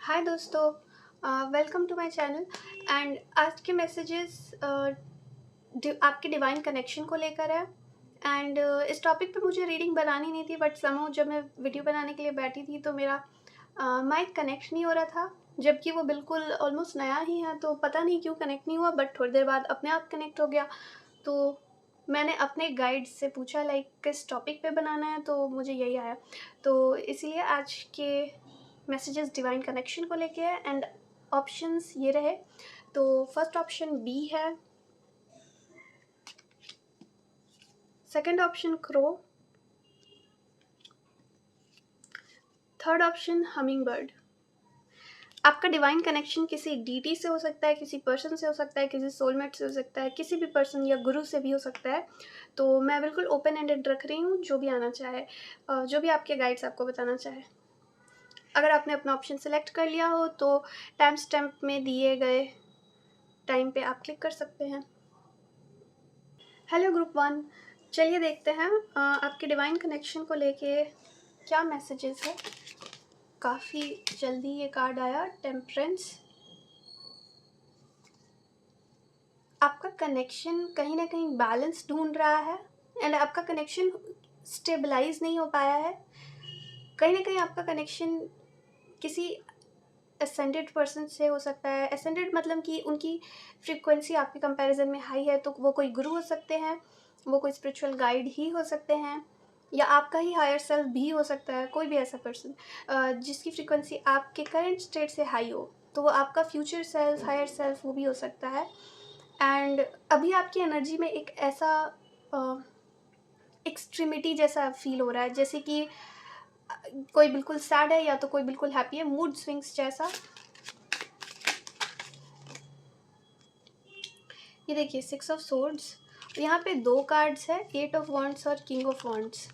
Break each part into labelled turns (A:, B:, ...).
A: हाय दोस्तों, welcome to my channel. And आज के मैसेजेस आपके डिवाइन कनेक्शन को लेकर है। एंड इस टॉपिक पे मुझे रीडिंग बनानी नहीं थी, बट समहाउ जब मैं वीडियो बनाने के लिए बैठी थी तो मेरा माइक कनेक्ट नहीं हो रहा था, जबकि वो बिल्कुल ऑलमोस्ट नया ही है। तो पता नहीं क्यों कनेक्ट नहीं हुआ, बट थोड़ी देर बाद अपने आप कनेक्ट हो गया। तो मैंने अपने गाइड से पूछा लाइक किस टॉपिक पे बनाना है, तो मुझे यही आया। तो इसीलिए आज के मैसेजेस डिवाइन कनेक्शन को लेके है। एंड ऑप्शंस ये रहे। तो फर्स्ट ऑप्शन बी है, second option crow, third option humming bird. आपका डिवाइन कनेक्शन किसी डीटी से हो सकता है, किसी पर्सन से हो सकता है, किसी सोलमेट से हो सकता है, किसी भी पर्सन या गुरु से भी हो सकता है। तो मैं बिल्कुल ओपन एंडेड रख रही हूँ, जो भी आना चाहे, जो भी आपके गाइड्स आपको बताना चाहे। अगर आपने अपना ऑप्शन सेलेक्ट कर लिया हो तो टाइम स्टैम्प में दिए गए टाइम पे आप क्लिक कर सकते हैं। हेलो ग्रुप 1, चलिए देखते हैं आपके डिवाइन कनेक्शन को लेके क्या मैसेजेस है। काफ़ी जल्दी ये कार्ड आया, टेम्परेंस। आपका कनेक्शन कहीं ना कहीं बैलेंस ढूंढ रहा है एंड आपका कनेक्शन स्टेबलाइज नहीं हो पाया है। कहीं ना कहीं आपका कनेक्शन किसी असेंडेड पर्सन से हो सकता है। असेंडेड मतलब कि उनकी फ्रीक्वेंसी आपके कंपैरिजन में हाई है, तो वो कोई गुरु हो सकते हैं, वो कोई स्पिरिचुअल गाइड ही हो सकते हैं, या आपका ही हायर सेल्फ भी हो सकता है। कोई भी ऐसा पर्सन जिसकी फ्रीक्वेंसी आपके करंट स्टेट से हाई हो, तो वो आपका फ्यूचर सेल्फ, हायर सेल्फ, वो भी हो सकता है। एंड अभी आपकी एनर्जी में एक ऐसा एक्सट्रीमिटी जैसा फील हो रहा है, जैसे कि कोई बिल्कुल सैड है या तो कोई बिल्कुल हैप्पी है, मूड स्विंग्स जैसा। ये देखिए, 6 ऑफ सोर्ड्स। यहाँ पे दो कार्ड्स है, 8 ऑफ वॉन्ड्स और king of wands.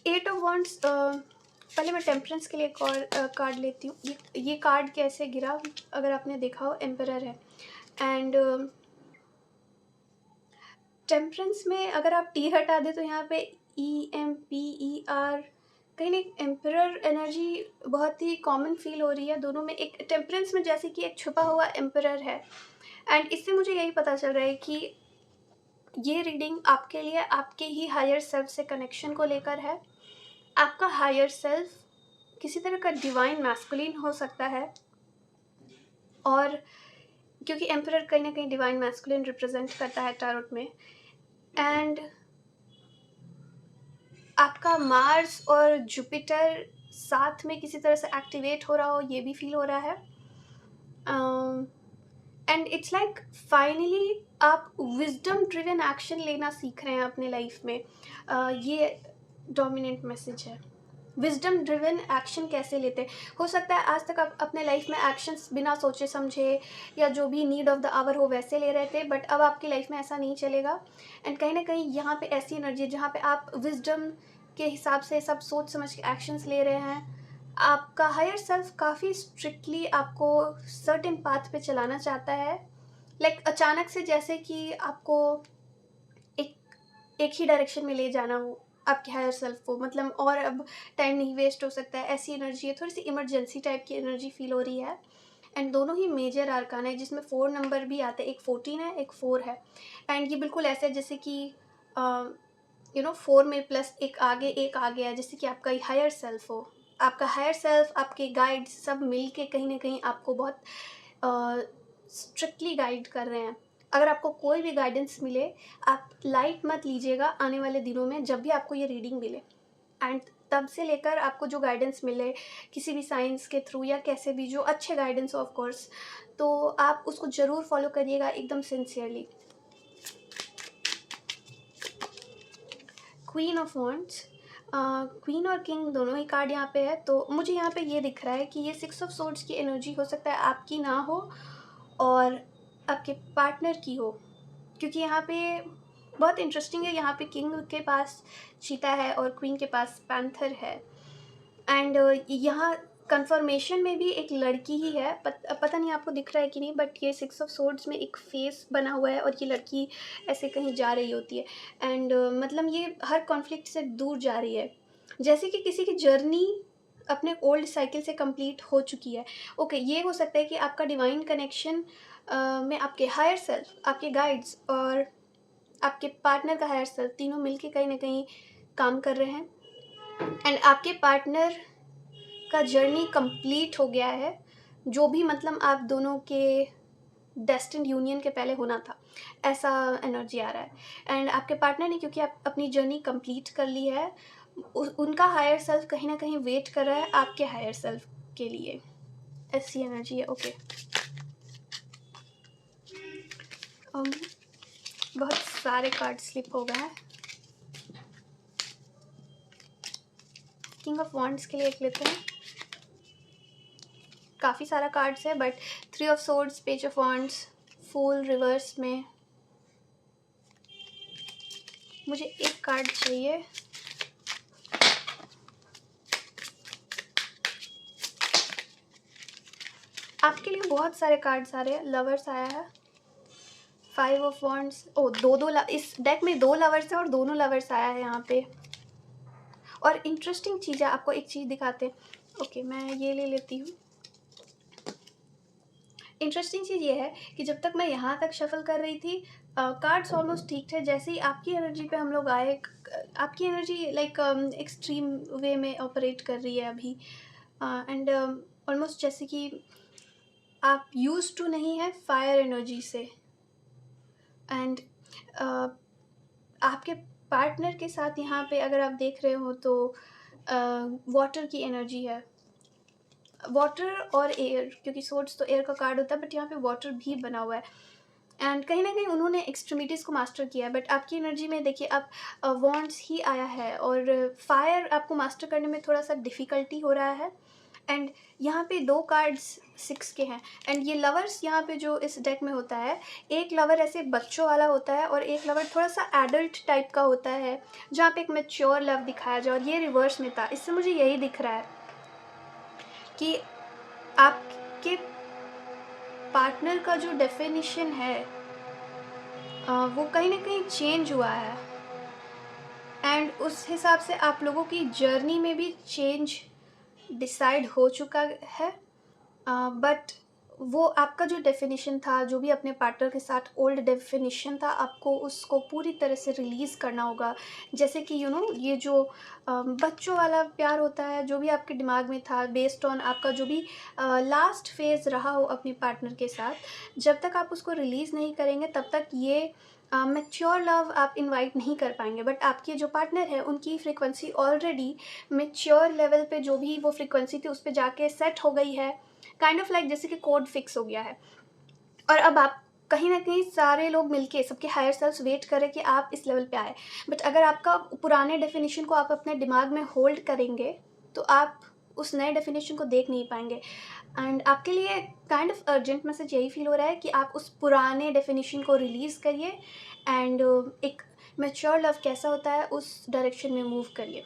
A: 8 of wands, पहले मैं टेम्परेंस के लिए एक और कार्ड लेती हूँ। ये कार्ड कैसे गिरा, अगर आपने देखा हो, एम्परर है। एंड टेम्परेंस में अगर आप टी हटा दे तो यहाँ पे EMPER, कहीं ना एम्परर एनर्जी बहुत ही कॉमन फील हो रही है दोनों में। एक टेम्परेंस में जैसे कि एक छुपा हुआ एम्परर है। एंड इससे मुझे यही पता चल रहा है कि ये रीडिंग आपके लिए आपके ही हायर सेल्फ से कनेक्शन को लेकर है। आपका हायर सेल्फ किसी तरह का डिवाइन मैस्कुलिन हो सकता है, और क्योंकि एम्परर कहीं ना कहीं डिवाइन मैस्कुलिन रिप्रेजेंट करता है टैरोट में। एंड आपका मार्स और जुपिटर साथ में किसी तरह से एक्टिवेट हो रहा हो, ये भी फील हो रहा है। एंड इट्स लाइक फाइनली आप विजडम ड्रिवन एक्शन लेना सीख रहे हैं अपने लाइफ में। ये डोमिनेंट मैसेज है। विजडम ड्रिवन एक्शन कैसे लेते, हो सकता है आज तक आप अपने लाइफ में एक्शंस बिना सोचे समझे या जो भी नीड ऑफ द आवर हो वैसे ले रहे थे, बट अब आपकी लाइफ में ऐसा नहीं चलेगा। एंड कहीं ना कहीं यहाँ पे ऐसी एनर्जी है जहाँ पे आप विजडम के हिसाब से सब सोच समझ के एक्शंस ले रहे हैं। आपका हायर सेल्फ काफ़ी स्ट्रिक्टली आपको सर्टेन पाथ पे चलाना चाहता है। लाइक अचानक से जैसे कि आपको एक एक ही डायरेक्शन में ले जाना हो आपके हायर सेल्फ को, मतलब और अब टाइम नहीं वेस्ट हो सकता है, ऐसी एनर्जी है। थोड़ी सी इमरजेंसी टाइप की एनर्जी फील हो रही है। एंड दोनों ही मेजर आर्कान है, जिसमें 4 नंबर भी आते हैं, एक 14 है, एक 4 है। एंड ये बिल्कुल ऐसे है जैसे कि 4 में प्लस एक आगे है, जैसे कि आपका हायर सेल्फ हो। आपका हायर सेल्फ, आपके गाइड सब मिल के कहीं ना कहीं आपको बहुत स्ट्रिक्टली गाइड कर रहे हैं। अगर आपको कोई भी गाइडेंस मिले, आप लाइट मत लीजिएगा आने वाले दिनों में जब भी आपको ये रीडिंग मिले। एंड तब से लेकर आपको जो गाइडेंस मिले किसी भी साइंस के थ्रू या कैसे भी, जो अच्छे गाइडेंस ऑफ कोर्स, तो आप उसको ज़रूर फॉलो करिएगा एकदम sincerely. Queen of wands, queen और किंग दोनों ही कार्ड यहाँ पे है। तो मुझे यहाँ पे ये दिख रहा है कि ये 6 ऑफ सोर्ड्स की एनर्जी हो सकता है आपकी ना हो और आपके पार्टनर की हो, क्योंकि यहाँ पे बहुत इंटरेस्टिंग है। यहाँ पे किंग के पास चीता है और क्वीन के पास पैंथर है। एंड यहाँ कंफर्मेशन में भी एक लड़की ही है, पता नहीं आपको दिख रहा है कि नहीं, बट ये 6 ऑफ सोर्ड्स में एक फेस बना हुआ है और ये लड़की ऐसे कहीं जा रही होती है। एंड मतलब ये हर कॉन्फ्लिक्ट से दूर जा रही है। जैसे कि किसी की जर्नी अपने ओल्ड साइकिल से कंप्लीट हो चुकी है। ओके, ये हो सकता है कि आपका डिवाइन कनेक्शन में आपके हायर सेल्फ, आपके गाइड्स और आपके पार्टनर का हायर सेल्फ तीनों मिलके कहीं ना कहीं काम कर रहे हैं, एंड आपके पार्टनर का जर्नी कंप्लीट हो गया है, जो भी मतलब आप दोनों के डेस्टिन्ड यूनियन के पहले होना था, ऐसा एनर्जी आ रहा है। एंड आपके पार्टनर ने, क्योंकि आप अपनी जर्नी कंप्लीट कर ली है, उनका हायर सेल्फ कहीं ना कहीं वेट कर रहा है आपके हायर सेल्फ के लिए, ऐसी एनर्जी है। ओके, बहुत सारे कार्ड स्लिप हो गए हैं। किंग ऑफ वॉन्ड्स के लिए एक लेते हैं। काफ़ी सारा कार्ड्स है, but 3 of swords, page of wands, fool reverse में। मुझे एक कार्ड चाहिए। आपके लिए बहुत सारे कार्ड्स आ रहे हैं। लवर्स आया है, 5 ऑफ वॉन्ड्स। ओ, इस डेक में 2 लवर्स हैं और दोनों लवर्स आया है यहाँ पे। और इंटरेस्टिंग चीज़ है, आपको एक चीज़ दिखाते हैं। ओके, मैं ये ले लेती हूँ। इंटरेस्टिंग चीज़ ये है कि जब तक मैं यहाँ तक शफल कर रही थी, कार्ड्स ऑलमोस्ट ठीक थे। जैसे ही आपकी एनर्जी पे हम लोग आए, आपकी एनर्जी लाइक एक्सट्रीम वे में ऑपरेट कर रही है अभी, एंड ऑलमोस्ट जैसे कि आप यूज टू नहीं है फायर एनर्जी से। एंड आपके पार्टनर के साथ यहाँ पे अगर आप देख रहे हो तो वाटर की एनर्जी है, वाटर और एयर, क्योंकि सोर्ड्स तो एयर का कार्ड होता है, बट यहाँ पे वाटर भी बना हुआ है। एंड कहीं ना कहीं उन्होंने एक्सट्रीमिटीज़ को मास्टर किया है, बट आपकी एनर्जी में देखिए आप वॉन्ड्स ही आया है, और फायर आपको मास्टर करने में थोड़ा सा डिफ़िकल्टी हो रहा है। एंड यहाँ पे 2 कार्ड्स 6 के हैं। एंड ये लवर्स यहाँ पे जो इस डेक में होता है, एक लवर ऐसे बच्चों वाला होता है और एक लवर थोड़ा सा एडल्ट टाइप का होता है, जहाँ पे एक मैच्योर लव दिखाया जाए, और ये रिवर्स में था। इससे मुझे यही दिख रहा है कि आपके पार्टनर का जो डेफिनेशन है वो कहीं ना कहीं चेंज हुआ है, एंड उस हिसाब से आप लोगों की जर्नी में भी चेंज डिसाइड हो चुका है। बट वो आपका जो डेफिनेशन था, जो भी अपने पार्टनर के साथ ओल्ड डेफिनेशन था, आपको उसको पूरी तरह से रिलीज़ करना होगा। जैसे कि ये जो बच्चों वाला प्यार होता है, जो भी आपके दिमाग में था बेस्ड ऑन आपका जो भी लास्ट फेज़ रहा हो अपने पार्टनर के साथ, जब तक आप उसको रिलीज़ नहीं करेंगे तब तक ये मैच्योर लव आप इनवाइट नहीं कर पाएंगे। बट आपके जो पार्टनर है उनकी फ्रीक्वेंसी ऑलरेडी मैच्योर लेवल पे, जो भी वो फ्रीक्वेंसी थी उस पर जाके सेट हो गई है, काइंड ऑफ लाइक जैसे कि कोड फिक्स हो गया है। और अब आप कहीं ना कहीं सारे लोग मिलके, सबके हायर सेल्स वेट करें कि आप इस लेवल पे आए। बट अगर आपका पुराने डेफिनेशन को आप अपने दिमाग में होल्ड करेंगे तो आप उस नए डेफिनेशन को देख नहीं पाएंगे। एंड आपके लिए काइंड ऑफ अर्जेंट मैसेज यही फील हो रहा है कि आप उस पुराने डेफिनेशन को रिलीज़ करिए, एंड एक मैच्योर लव कैसा होता है उस डायरेक्शन में मूव करिए।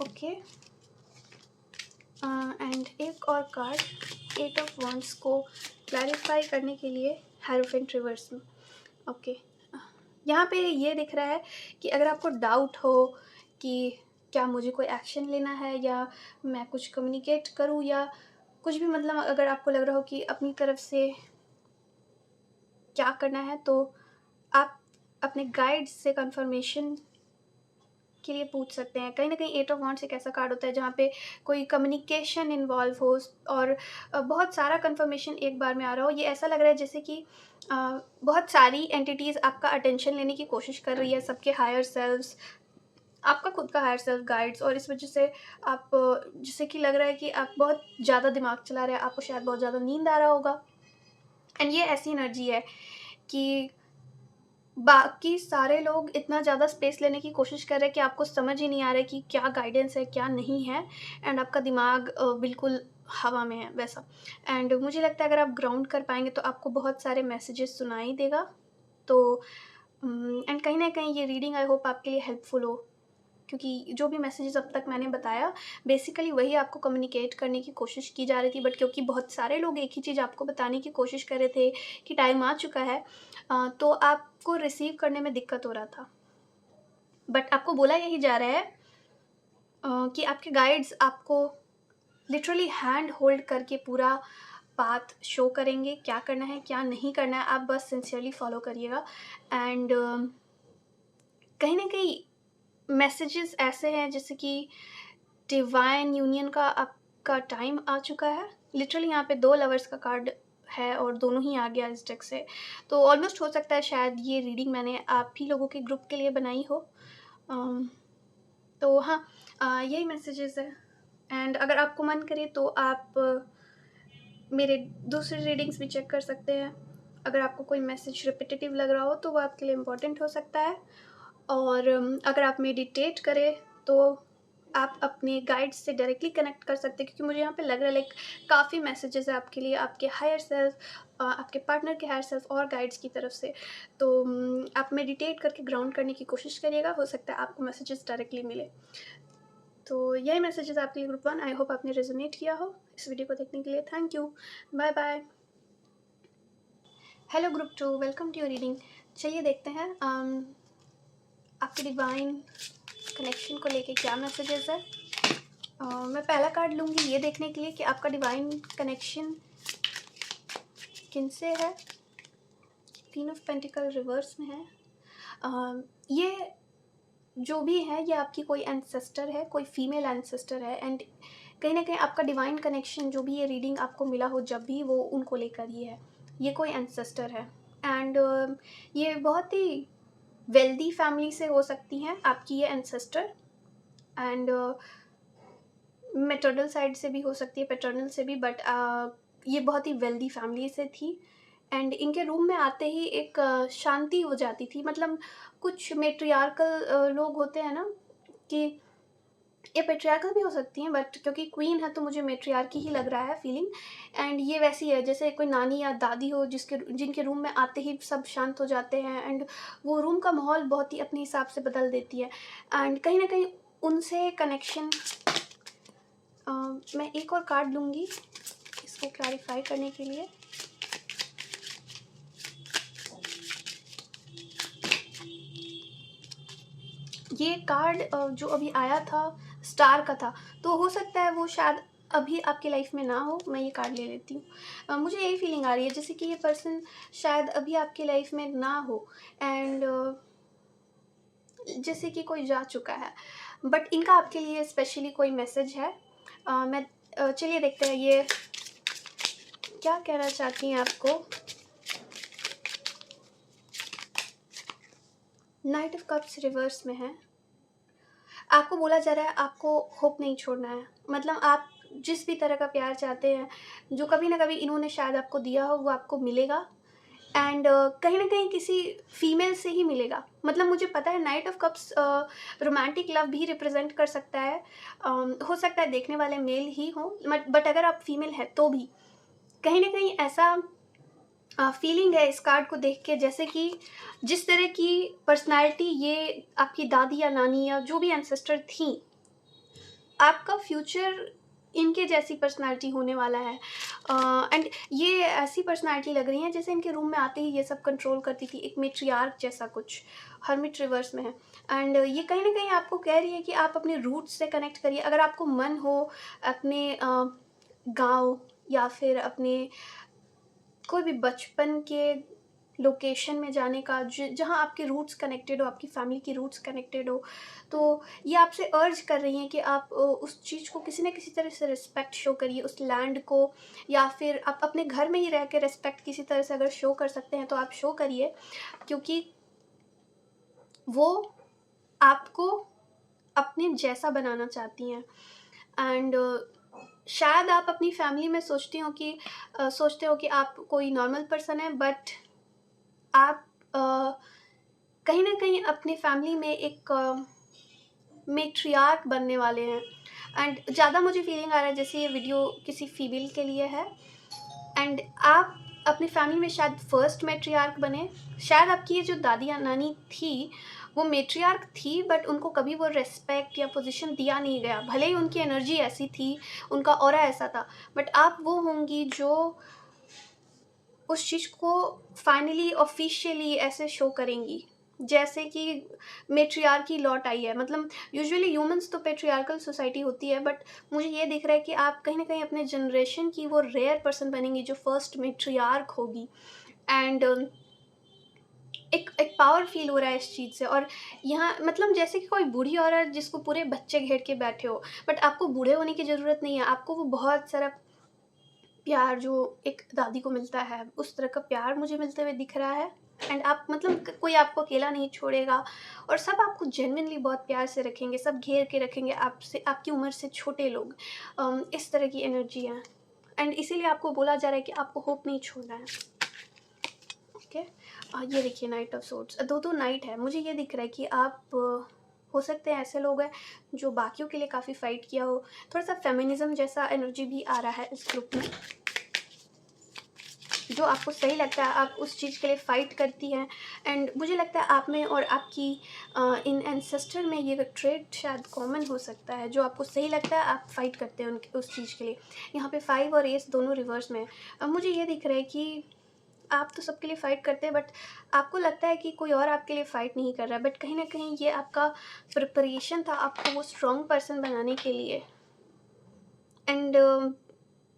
A: ओके, एंड एक और कार्ड, 8 ऑफ वॉन्ड्स को क्लैरिफाई करने के लिए, हायरोफेंट रिवर्स में। ओके, यहाँ पे ये दिख रहा है कि अगर आपको डाउट हो कि क्या मुझे कोई एक्शन लेना है या मैं कुछ कम्युनिकेट करूँ या कुछ भी, मतलब अगर आपको लग रहा हो कि अपनी तरफ से क्या करना है, तो आप अपने गाइड से कंफर्मेशन के लिए पूछ सकते हैं। कहीं ना कहीं 8 ऑफ वॉन्ड्स एक ऐसा कार्ड होता है जहाँ पे कोई कम्युनिकेशन इन्वॉल्व हो, और बहुत सारा कंफर्मेशन एक बार में आ रहा हो। ये ऐसा लग रहा है जैसे कि बहुत सारी एंटिटीज़ आपका अटेंशन लेने की कोशिश कर रही है, सबके हायर सेल्व्स, आपका खुद का हायर सेल्फ, गाइड्स, और इस वजह से आप जैसे कि लग रहा है कि आप बहुत ज़्यादा दिमाग चला रहे हैं, आपको शायद बहुत ज़्यादा नींद आ रहा होगा। एंड ये ऐसी एनर्जी है कि बाकी सारे लोग इतना ज़्यादा स्पेस लेने की कोशिश कर रहे हैं कि आपको समझ ही नहीं आ रहा है कि क्या गाइडेंस है क्या नहीं है, एंड आपका दिमाग बिल्कुल हवा में है वैसा। एंड मुझे लगता है अगर आप ग्राउंड कर पाएंगे तो आपको बहुत सारे मैसेजेस सुनाई देगा। तो एंड कहीं ना कहीं ये रीडिंग आई होप आपके लिए हेल्पफुल हो, क्योंकि जो भी मैसेजेस अब तक मैंने बताया बेसिकली वही आपको कम्युनिकेट करने की कोशिश की जा रही थी। बट क्योंकि बहुत सारे लोग एक ही चीज़ आपको बताने की कोशिश कर रहे थे कि टाइम आ चुका है, तो आपको रिसीव करने में दिक्कत हो रहा था। बट आपको बोला यही जा रहा है कि आपके गाइड्स आपको लिटरली हैंड होल्ड करके पूरा पाथ शो करेंगे, क्या करना है क्या नहीं करना है, आप बस सिंसियरली फॉलो करिएगा। एंड कहीं ना कहीं मैसेजेस ऐसे हैं जैसे कि डिवाइन यूनियन का आपका टाइम आ चुका है। लिटरली यहाँ पे 2 लवर्स का कार्ड है और दोनों ही आ गया इस डेक से, तो ऑलमोस्ट हो सकता है शायद ये रीडिंग मैंने आप ही लोगों के ग्रुप के लिए बनाई हो। तो हाँ, यही मैसेजेस है। एंड अगर आपको मन करे तो आप मेरे दूसरी रीडिंग्स भी चेक कर सकते हैं। अगर आपको कोई मैसेज रिपीटेटिव लग रहा हो तो वो आपके लिए इम्पोर्टेंट हो सकता है। और अगर आप मेडिटेट करें तो आप अपने गाइड्स से डायरेक्टली कनेक्ट कर सकते हैं, क्योंकि मुझे यहाँ पे लग रहा है लाइक काफ़ी मैसेजेस है आपके लिए, आपके हायर सेल्फ, आपके पार्टनर के हायर सेल्फ और गाइड्स की तरफ से। तो आप मेडिटेट करके ग्राउंड करने की कोशिश करिएगा, हो सकता है आपको मैसेजेस डायरेक्टली मिले। तो यही मैसेजेस आपके लिए ग्रुप 1। आई होप आपने रेजोनेट किया हो। इस वीडियो को देखने के लिए thank you, bye bye. Hello group 2, welcome to your reading. चलिए देखते हैं आपके डिवाइन कनेक्शन को लेके क्या मैसेजेस है। मैं पहला कार्ड लूँगी ये देखने के लिए कि आपका डिवाइन कनेक्शन किनसे है। 3 ऑफ पेंटिकल रिवर्स में है। ये जो भी है ये आपकी कोई एंसेस्टर है, कोई फीमेल एंसेस्टर है। एंड कहीं ना कहीं आपका डिवाइन कनेक्शन जो भी ये रीडिंग आपको मिला हो जब भी, वो उनको लेकर ही है। ये कोई एंसेस्टर है। एंड ये बहुत ही वेल्दी फैमिली से हो सकती हैं आपकी ये एंसेस्टर। एंड मैटरनल साइड से भी हो सकती है, पैटर्नल से भी, बट ये बहुत ही वेल्दी फैमिली से थी। एंड इनके रूम में आते ही एक शांति हो जाती थी। मतलब कुछ मेट्रियार्कल लोग होते हैं ना, कि ये पेट्रियार्कल भी हो सकती हैं, बट क्योंकि क्वीन है तो मुझे मेट्रियार्की ही लग रहा है फीलिंग। एंड ये वैसी है जैसे कोई नानी या दादी हो जिनके रूम में आते ही सब शांत हो जाते हैं। एंड वो रूम का माहौल बहुत ही अपने हिसाब से बदल देती है। एंड कहीं ना कहीं उनसे कनेक्शन। मैं एक और कार्ड लूँगी इसको क्लैरिफाई करने के लिए। ये कार्ड जो अभी आया था स्टार का था, तो हो सकता है वो शायद अभी आपकी लाइफ में ना हो। मैं ये कार्ड ले लेती हूँ। मुझे यही फीलिंग आ रही है जैसे कि ये पर्सन शायद अभी आपकी लाइफ में ना हो। एंड जैसे कि कोई जा चुका है, बट इनका आपके लिए स्पेशली कोई मैसेज है। चलिए देखते हैं ये क्या कहना चाहती हैं आपको। नाइट ऑफ कप्स रिवर्स में है। आपको बोला जा रहा है आपको होप नहीं छोड़ना है। मतलब आप जिस भी तरह का प्यार चाहते हैं, जो कभी ना कभी इन्होंने शायद आपको दिया हो, वो आपको मिलेगा। एंड कहीं ना कहीं किसी फीमेल से ही मिलेगा। मतलब मुझे पता है night of cups romantic love भी रिप्रेजेंट कर सकता है। हो सकता है देखने वाले मेल ही हो, बट अगर आप फीमेल है तो भी कहीं ना कहीं ऐसा फीलिंग है इस कार्ड को देख के, जैसे कि जिस तरह की पर्सनालिटी ये आपकी दादी या नानी या जो भी एंसेस्टर थी, आपका फ्यूचर इनके जैसी पर्सनालिटी होने वाला है। एंड ये ऐसी पर्सनालिटी लग रही है जैसे इनके रूम में आते ही ये सब कंट्रोल करती थी, एक मेट्रियार्क जैसा कुछ। हर्मिट रिवर्स में है। एंड ये कहीं ना कहीं आपको कह रही है कि आप अपने रूट्स से कनेक्ट करिए। अगर आपको मन हो अपने गांव या फिर अपने कोई भी बचपन के लोकेशन में जाने का, जहाँ आपके रूट्स कनेक्टेड हो, आपकी फैमिली की रूट्स कनेक्टेड हो, तो ये आपसे अर्ज कर रही हैं कि आप उस चीज़ को किसी न किसी तरह से रिस्पेक्ट शो करिए, उस लैंड को। या फिर आप अपने घर में ही रह के रिस्पेक्ट किसी तरह से अगर शो कर सकते हैं तो आप शो करिए, क्योंकि वो आपको अपने जैसा बनाना चाहती हैं। एंड शायद आप अपनी फैमिली में सोचते हो कि आप कोई नॉर्मल पर्सन है, बट आप कहीं ना कहीं अपने फैमिली में एक मेट्रियार्क बनने वाले हैं। एंड ज़्यादा मुझे फीलिंग आ रहा है जैसे ये वीडियो किसी फीमेल के लिए है। एंड आप अपनी फैमिली में शायद फर्स्ट मेट्रियार्क बने। शायद आपकी ये जो दादी या नानी थी वो मेट्रियार्क थी, बट उनको कभी वो रेस्पेक्ट या पोजीशन दिया नहीं गया। भले ही उनकी एनर्जी ऐसी थी, उनका ऑरा ऐसा था, बट आप वो होंगी जो उस चीज़ को फाइनली ऑफिशियली ऐसे शो करेंगी। जैसे कि मेट्रियार्की लौट आई है। मतलब यूजुअली ह्यूमंस तो पेट्रियार्कल सोसाइटी होती है, बट मुझे ये दिख रहा है कि आप कहीं न कहीं अपने जनरेशन की वो रेयर पर्सन बनेंगी जो फर्स्ट मेट्रियार्क होगी। एंड एक एक पावर फ़ील हो रहा है इस चीज़ से। और यहाँ मतलब जैसे कि कोई बूढ़ी औरत जिसको पूरे बच्चे घेर के बैठे हो, बट आपको बूढ़े होने की ज़रूरत नहीं है, आपको वो बहुत सारा प्यार जो एक दादी को मिलता है, उस तरह का प्यार मुझे मिलते हुए दिख रहा है। एंड आप मतलब कोई आपको अकेला नहीं छोड़ेगा, और सब आपको जेन्युइनली बहुत प्यार से रखेंगे, सब घेर के रखेंगे आपसे, आपकी उम्र से छोटे लोग। इस तरह की एनर्जी है। एंड इसीलिए आपको बोला जा रहा है कि आपको होप नहीं छोड़ना है। ओके। ये देखिए नाइट ऑफ सोर्ड्स, दो दो नाइट है। मुझे ये दिख रहा है कि आप हो सकते हैं ऐसे लोग हैं जो बाकियों के लिए काफ़ी फ़ाइट किया हो। थोड़ा सा फेमिनिज्म जैसा एनर्जी भी आ रहा है इस ग्रुप में। जो आपको सही लगता है आप उस चीज़ के लिए फ़ाइट करती हैं। एंड मुझे लगता है आप में और आपकी इन एंसेस्टर में ये ट्रेड शायद कॉमन हो सकता है। जो आपको सही लगता है आप फ़ाइट करते हैं उनके उस चीज़ के लिए। यहाँ पे 5 और एस दोनों रिवर्स में है। अब मुझे ये दिख रहा है कि आप तो सबके लिए फ़ाइट करते हैं, बट आपको लगता है कि कोई और आपके लिए फ़ाइट नहीं कर रहा है, बट कहीं न कहीं ये आपका प्रिपरेशन था आपको वो स्ट्रॉन्ग पर्सन बनाने के लिए। एंड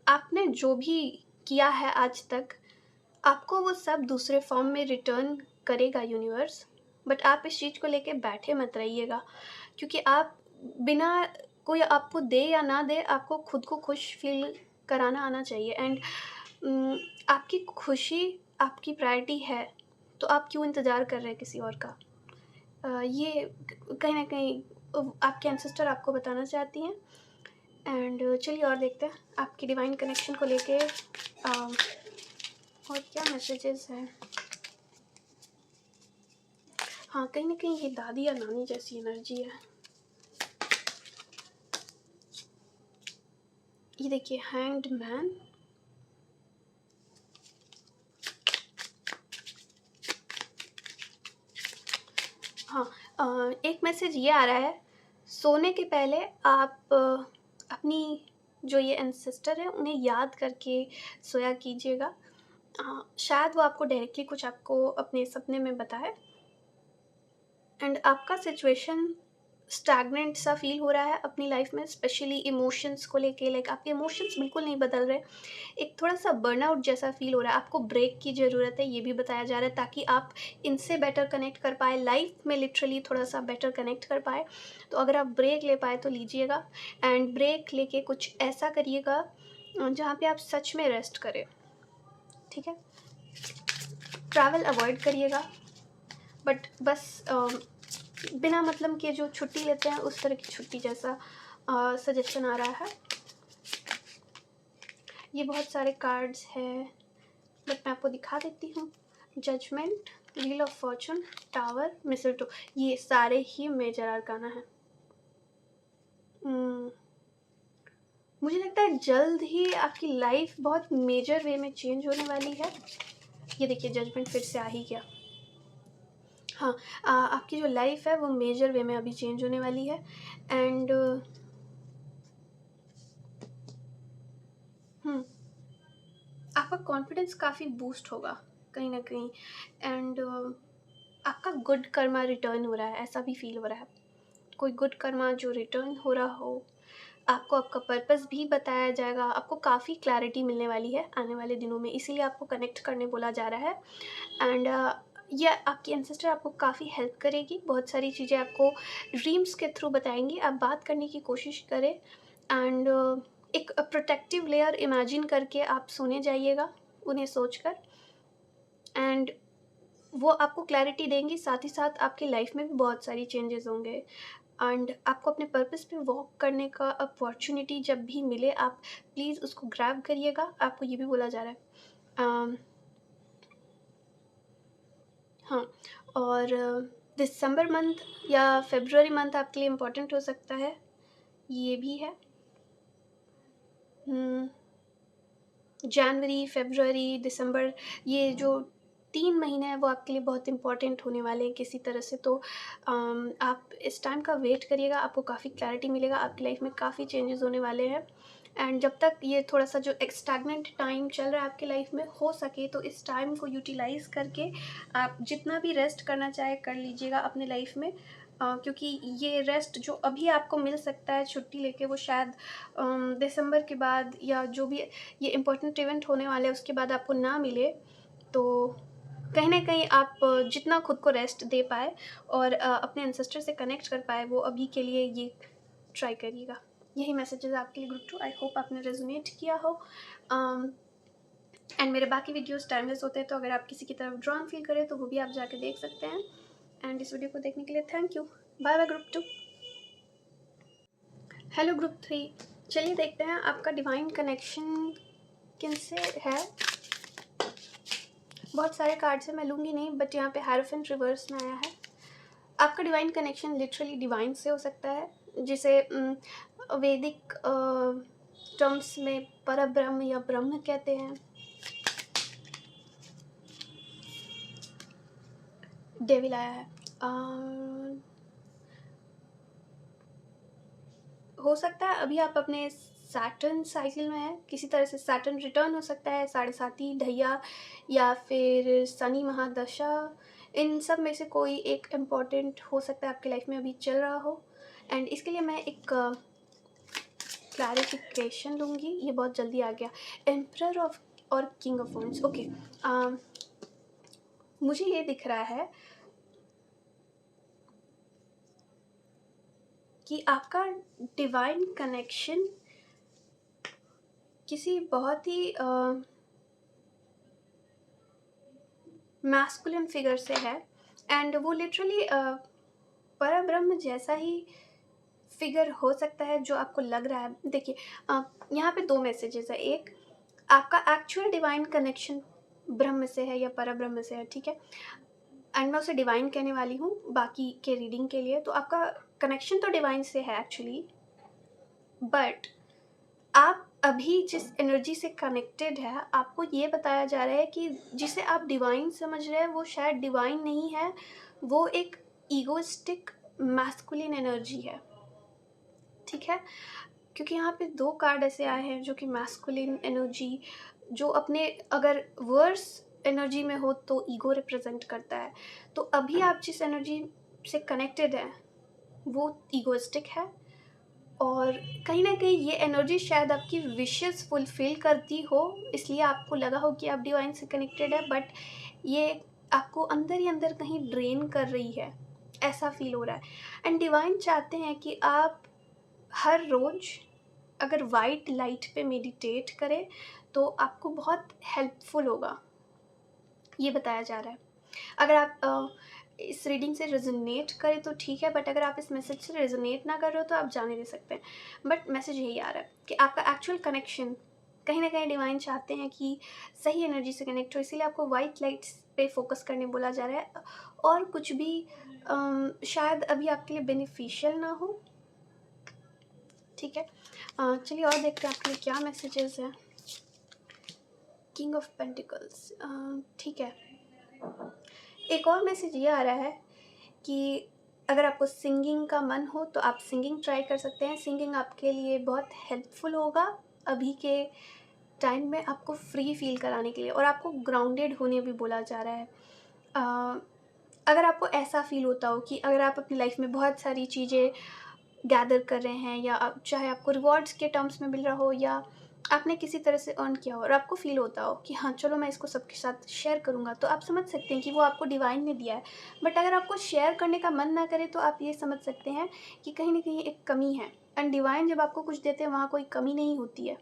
A: आपने जो भी किया है आज तक, आपको वो सब दूसरे फॉर्म में रिटर्न करेगा यूनिवर्स। बट आप इस चीज़ को लेके बैठे मत रहिएगा, क्योंकि आप बिना कोई आपको दे या ना दे, आपको खुद को खुश फ़ील कराना आना चाहिए। एंड आपकी खुशी आपकी प्रायोरिटी है, तो आप क्यों इंतज़ार कर रहे हैं किसी और का? ये कहीं न कहीं आपके एंसेस्टर आपको बताना चाहती हैं। एंड चलिए और देखते हैं आपकी डिवाइन कनेक्शन को लेके और क्या मैसेजेस हैं। हाँ, कहीं न कहीं ये दादी या नानी जैसी एनर्जी है। ये देखिए हैंग्ड मैन। हाँ, एक मैसेज ये आ रहा है, सोने के पहले आप अपनी जो ये एंसेस्टर है उन्हें याद करके सोया कीजिएगा। शायद वो आपको डायरेक्टली कुछ आपको अपने सपने में बताए। एंड आपका सिचुएशन स्टैग्नेंट सा फ़ील हो रहा है अपनी लाइफ में, स्पेशली इमोशंस को लेके। लाइक आपके इमोशंस बिल्कुल नहीं बदल रहे। एक थोड़ा-सा बर्नआउट जैसा फ़ील हो रहा है। आपको ब्रेक की ज़रूरत है, ये भी बताया जा रहा है, ताकि आप इनसे बेटर कनेक्ट कर पाएँ, लाइफ में लिटरली थोड़ा-सा बेटर कनेक्ट कर पाएँ। तो अगर आप ब्रेक ले पाएँ तो लीजिएगा। एंड ब्रेक लेके कुछ ऐसा करिएगा जहाँ पे आप सच में रेस्ट करें, ठीक है? ट्रैवल अवॉइड करिएगा, बट बस बिना मतलब के जो छुट्टी लेते हैं उस तरह की छुट्टी जैसा सजेशन आ रहा है। ये बहुत सारे कार्ड्स हैं, बट मैं आपको दिखा देती हूँ। Judgement, wheel of fortune, tower, mistletoe, ये सारे ही मेजर अरकाना हैं। मुझे लगता है जल्द ही आपकी लाइफ बहुत मेजर वे में चेंज होने वाली है। ये देखिए जजमेंट फिर से आ ही गया। हाँ, आपकी जो लाइफ है वो मेजर वे में अभी चेंज होने वाली है। एंड आपका कॉन्फिडेंस काफ़ी बूस्ट होगा कहीं न कहीं। एंड आपका गुड कर्मा रिटर्न हो रहा है, ऐसा भी फ़ील हो रहा है। कोई गुड कर्मा जो रिटर्न हो रहा हो, आपको आपका पर्पस भी बताया जाएगा, आपको काफ़ी क्लैरिटी मिलने वाली है आने वाले दिनों में, इसीलिए आपको कनेक्ट करने बोला जा रहा है। एंड ये आपकी एंसेस्टर आपको काफ़ी हेल्प करेगी, बहुत सारी चीज़ें आपको ड्रीम्स के थ्रू बताएँगी, आप बात करने की कोशिश करें। एंड एक प्रोटेक्टिव लेयर इमेजिन करके आप सोने जाइएगा उन्हें सोचकर। एंड वो आपको क्लैरिटी देंगी, साथ ही साथ आपकी लाइफ में भी बहुत सारी चेंजेस होंगे। एंड आपको अपने पर्पस पे वॉक करने का अपॉर्चुनिटी जब भी मिले, आप प्लीज़ उसको ग्रैब करिएगा, आपको ये भी बोला जा रहा है। हाँ, और दिसंबर मंथ या फरवरी मंथ आपके लिए इम्पोर्टेंट हो सकता है, ये भी है। जनवरी, फरवरी, दिसंबर, ये जो 3 महीने हैं वो आपके लिए बहुत इम्पोर्टेंट होने वाले हैं किसी तरह से। तो आप इस टाइम का वेट करिएगा, आपको काफ़ी क्लैरिटी मिलेगा, आपकी लाइफ में काफ़ी चेंजेस होने वाले हैं। एंड जब तक ये थोड़ा सा जो स्टैग्नेंट टाइम चल रहा है आपकी लाइफ में, हो सके तो इस टाइम को यूटिलाइज़ करके आप जितना भी रेस्ट करना चाहे कर लीजिएगा अपने लाइफ में। क्योंकि ये रेस्ट जो अभी आपको मिल सकता है छुट्टी लेके, वो शायद दिसंबर के बाद या जो भी ये इम्पोर्टेंट इवेंट होने वाले हैं उसके बाद आपको ना मिले। तो कहीं ना कहीं आप जितना खुद को रेस्ट दे पाए और अपने एंसेस्टर से कनेक्ट कर पाए, वो अभी के लिए ये ट्राई करिएगा। यही मैसेजेस आपके लिए ग्रुप 2। आई होप आपने रेजोनेट किया हो। एंड मेरे बाकी वीडियोस टाइमलेस होते हैं, तो अगर आप किसी की तरफ ड्रॉन फील करें तो वो भी आप जाके देख सकते हैं। एंड इस वीडियो को देखने के लिए thank you. Bye bye group 2। Hello group 3। चलिए देखते हैं आपका डिवाइन कनेक्शन किनसे है। बहुत सारे कार्ड्स हैं, मैं लूँगी नहीं, बट यहाँ पे हायरोफेंट रिवर्स में आया है। आपका डिवाइन कनेक्शन लिटरली डिवाइन से हो सकता है, जिसे वैदिक टर्म्स में परब्रह्म या ब्रह्म कहते हैं। डेविल आया है। हो सकता है अभी आप अपने सैटर्न साइकिल में है, किसी तरह से सैटर्न रिटर्न हो सकता है, 7.5 ढैया या फिर शनि महादशा। इन सब में से कोई एक इम्पॉर्टेंट हो सकता है आपकी लाइफ में अभी चल रहा हो। एंड इसके लिए मैं एक क्लैरिफिकेशन लूँगी। ये बहुत जल्दी आ गया। एम्परर ऑफ और किंग ऑफ वॉन्ड्स। ओके, मुझे ये दिख रहा है कि आपका डिवाइन कनेक्शन किसी बहुत ही मैस्कुलिन फिगर से है। एंड वो लिटरली परब्रह्म जैसा ही फिगर हो सकता है जो आपको लग रहा है। देखिए, यहाँ पे 2 मैसेजेस है। एक, आपका एक्चुअल डिवाइन कनेक्शन ब्रह्म से है या परब्रह्म से है, ठीक है। एंड मैं उसे डिवाइन कहने वाली हूँ बाकी के रीडिंग के लिए। तो आपका कनेक्शन तो डिवाइन से है एक्चुअली, बट आप अभी जिस एनर्जी से कनेक्टेड है, आपको ये बताया जा रहा है कि जिसे आप डिवाइन समझ रहे हैं वो शायद डिवाइन नहीं है, वो एक ईगोइस्टिक मैस्कुलिन एनर्जी है, ठीक है। क्योंकि यहाँ पे 2 कार्ड ऐसे आए हैं जो कि मैस्कुलिन एनर्जी, जो अपने अगर वर्स एनर्जी में हो तो ईगो रिप्रेजेंट करता है। तो अभी आप जिस एनर्जी से कनेक्टेड हैं वो ईगोइस्टिक है, और कहीं ना कहीं ये एनर्जी शायद आपकी विशेस फुलफिल करती हो, इसलिए आपको लगा हो कि आप डिवाइन से कनेक्टेड है, बट ये आपको अंदर ही अंदर कहीं ड्रेन कर रही है, ऐसा फील हो रहा है। एंड डिवाइन चाहते हैं कि आप हर रोज़ अगर वाइट लाइट पे मेडिटेट करें तो आपको बहुत हेल्पफुल होगा, ये बताया जा रहा है। अगर आप इस रीडिंग से रेजोनेट करें तो ठीक है, बट अगर आप इस मैसेज से रेजोनेट ना कर रहे हो तो आप जाने दे सकते हैं। बट मैसेज यही आ रहा है कि आपका एक्चुअल कनेक्शन कहीं ना कहीं डिवाइन चाहते हैं कि सही एनर्जी से कनेक्ट हो, इसीलिए आपको वाइट लाइट्स पे फोकस करने बोला जा रहा है। और कुछ भी शायद अभी आपके लिए बेनिफिशियल ना हो, ठीक है। चलिए और देखते हैं आपके लिए क्या मैसेजेस हैं। किंग ऑफ पेंटिकल्स, ठीक है। एक और मैसेज ये आ रहा है कि अगर आपको सिंगिंग का मन हो तो आप सिंगिंग ट्राई कर सकते हैं। सिंगिंग आपके लिए बहुत हेल्पफुल होगा अभी के टाइम में, आपको फ्री फील कराने के लिए, और आपको ग्राउंडेड होने भी बोला जा रहा है। अगर आपको ऐसा फील होता हो कि अगर आप अपनी लाइफ में बहुत सारी चीज़ें गैदर कर रहे हैं, या चाहे आपको रिवॉर्ड्स के टर्म्स में मिल रहा हो, या आपने किसी तरह से अर्न किया हो और आपको फील होता हो कि हाँ चलो मैं इसको सबके साथ शेयर करूँगा, तो आप समझ सकते हैं कि वो आपको डिवाइन ने दिया है। बट अगर आपको शेयर करने का मन ना करे तो आप ये समझ सकते हैं कि कहीं ना कहीं एक कमी है। एंड डिवाइन जब आपको कुछ देते हैं वहाँ कोई कमी नहीं होती है।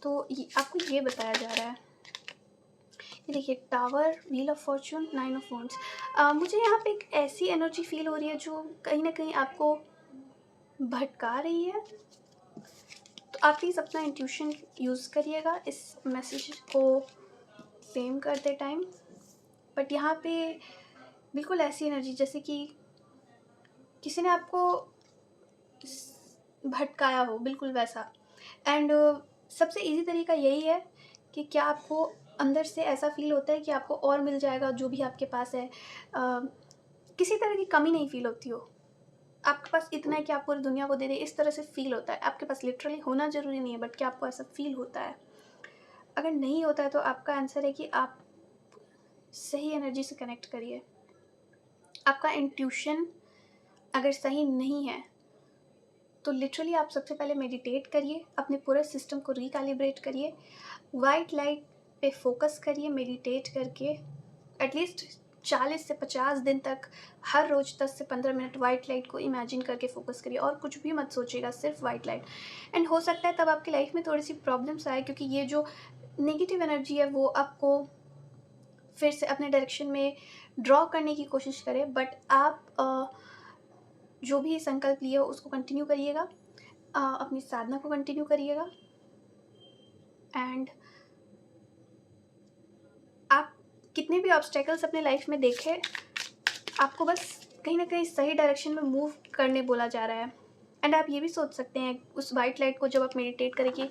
A: तो आपको ये बताया जा रहा है। ये देखिए, tower, wheel of Fortune, 9 of wands. मुझे यहाँ पे एक ऐसी एनर्जी फील हो रही है जो कहीं ना कहीं आपको भटका रही है। तो आप प्लीज़ अपना इंट्यूशन यूज़ करिएगा इस मैसेज को क्लेम करते टाइम। बट यहाँ पे बिल्कुल ऐसी एनर्जी जैसे कि किसी ने आपको भटकाया हो, बिल्कुल वैसा। एंड सबसे इजी तरीका यही है कि क्या आपको अंदर से ऐसा फील होता है कि आपको और मिल जाएगा जो भी आपके पास है, किसी तरह की कमी नहीं फील होती हो, आपके पास इतना है कि आप पूरी दुनिया को दे दें, इस तरह से फ़ील होता है। आपके पास लिटरली होना ज़रूरी नहीं है, बट क्या आपको ऐसा फ़ील होता है? अगर नहीं होता है तो आपका आंसर है कि आप सही एनर्जी से कनेक्ट करिए। आपका इंट्यूशन अगर सही नहीं है तो लिटरली आप सबसे पहले मेडिटेट करिए, अपने पूरे सिस्टम को रिकैलिब्रेट करिए, वाइट लाइट पे फोकस करिए मेडिटेट करके। एटलीस्ट 40 से 50 दिन तक हर रोज़ 10 से 15 मिनट वाइट लाइट को इमेजिन करके फोकस करिए और कुछ भी मत सोचिएगा, सिर्फ वाइट लाइट। एंड हो सकता है तब आपकी लाइफ में थोड़ी सी प्रॉब्लम्स आए, क्योंकि ये जो नेगेटिव एनर्जी है वो आपको फिर से अपने डायरेक्शन में ड्रॉ करने की कोशिश करे। बट आप जो भी संकल्प लिए हो उसको कंटिन्यू करिएगा, अपनी साधना को कंटिन्यू करिएगा। एंड आप कितने भी ऑब्स्टेकल्स अपने लाइफ में देखें, आपको बस कहीं ना कहीं सही डायरेक्शन में मूव करने बोला जा रहा है। एंड आप ये भी सोच सकते हैं उस वाइट लाइट को जब आप मेडिटेट करें कि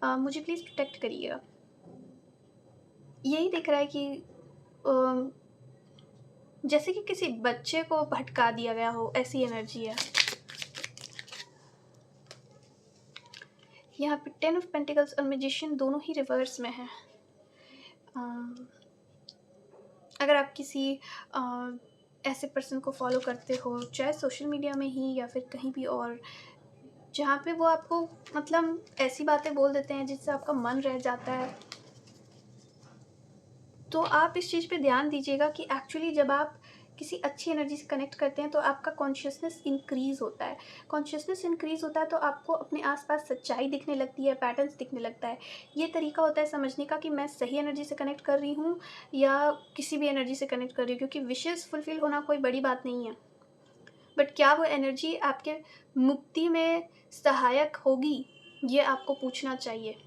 A: मुझे प्लीज़ प्रोटेक्ट करिएगा। यही दिख रहा है कि जैसे कि किसी बच्चे को भटका दिया गया हो, ऐसी एनर्जी है। यहाँ पे 10 ऑफ पेंटिकल्स और मैजिशियन दोनों ही रिवर्स में हैं। अगर आप किसी ऐसे पर्सन को फॉलो करते हो, चाहे सोशल मीडिया में ही या फिर कहीं भी और, जहाँ पे वो आपको मतलब ऐसी बातें बोल देते हैं जिससे आपका मन रह जाता है, तो आप इस चीज़ पे ध्यान दीजिएगा कि एक्चुअली जब आप किसी अच्छी एनर्जी से कनेक्ट करते हैं तो आपका कॉन्शियसनेस इंक्रीज़ होता है। कॉन्शियसनेस इंक्रीज़ होता है तो आपको अपने आसपास सच्चाई दिखने लगती है, पैटर्न्स दिखने लगता है। ये तरीका होता है समझने का कि मैं सही एनर्जी से कनेक्ट कर रही हूँ या किसी भी एनर्जी से कनेक्ट कर रही हूँ, क्योंकि विशेज़ फुलफ़िल होना कोई बड़ी बात नहीं है। बट क्या वो एनर्जी आपके मुक्ति में सहायक होगी, ये आपको पूछना चाहिए।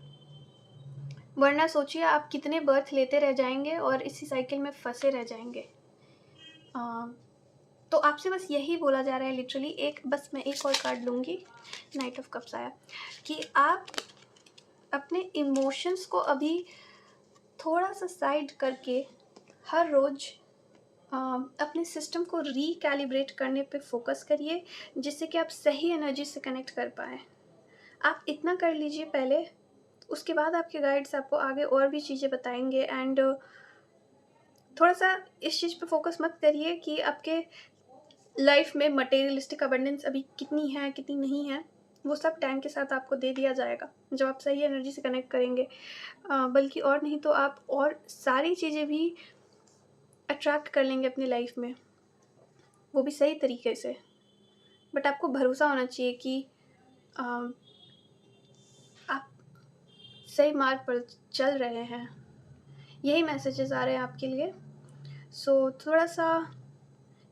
A: वरना सोचिए आप कितने बर्थ लेते रह जाएंगे और इसी साइकिल में फंसे रह जाएंगे। तो आपसे बस यही बोला जा रहा है लिटरली। मैं एक और कार्ड लूँगी, नाइट ऑफ कप्स आया, कि आप अपने इमोशंस को अभी थोड़ा सा साइड करके हर रोज़ अपने सिस्टम को रिकैलिब्रेट करने पे फोकस करिए, जिससे कि आप सही एनर्जी से कनेक्ट कर पाएँ। आप इतना कर लीजिए पहले, उसके बाद आपके गाइड्स आपको आगे और भी चीज़ें बताएंगे। एंड थोड़ा सा इस चीज़ पे फोकस मत करिए कि आपके लाइफ में मटेरियलिस्टिक अबंडेंस अभी कितनी है कितनी नहीं है, वो सब टाइम के साथ आपको दे दिया जाएगा जब आप सही एनर्जी से कनेक्ट करेंगे। बल्कि और नहीं तो आप और सारी चीज़ें भी अट्रैक्ट कर लेंगे अपनी लाइफ में, वो भी सही तरीके से। बट आपको भरोसा होना चाहिए कि आप सही मार्ग पर चल रहे हैं। यही मैसेजेस आ रहे हैं आपके लिए। सो थोड़ा सा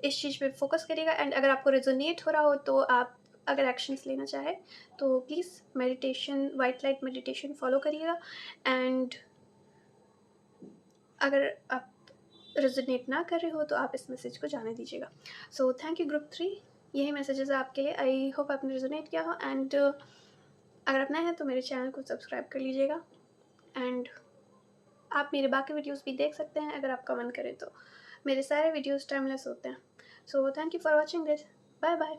A: इस चीज़ पे फोकस करिएगा। एंड अगर आपको रेजोनेट हो रहा हो तो आप अगर एक्शंस लेना चाहे तो please meditation, white light meditation follow करिएगा। एंड अगर आप रेजोनेट ना कर रहे हो तो आप इस मैसेज को जाने दीजिएगा। सो थैंक यू ग्रुप 3, यही मैसेजेस है आपके लिए। आई होप आपने रेजोनेट किया हो। एंड अगर आप नए हैं तो मेरे चैनल को सब्सक्राइब कर लीजिएगा। एंड आप मेरे बाकी वीडियोस भी देख सकते हैं अगर आपका मन करे तो। मेरे सारे वीडियोस टाइमलेस होते हैं। So thank you for watching this. Bye bye.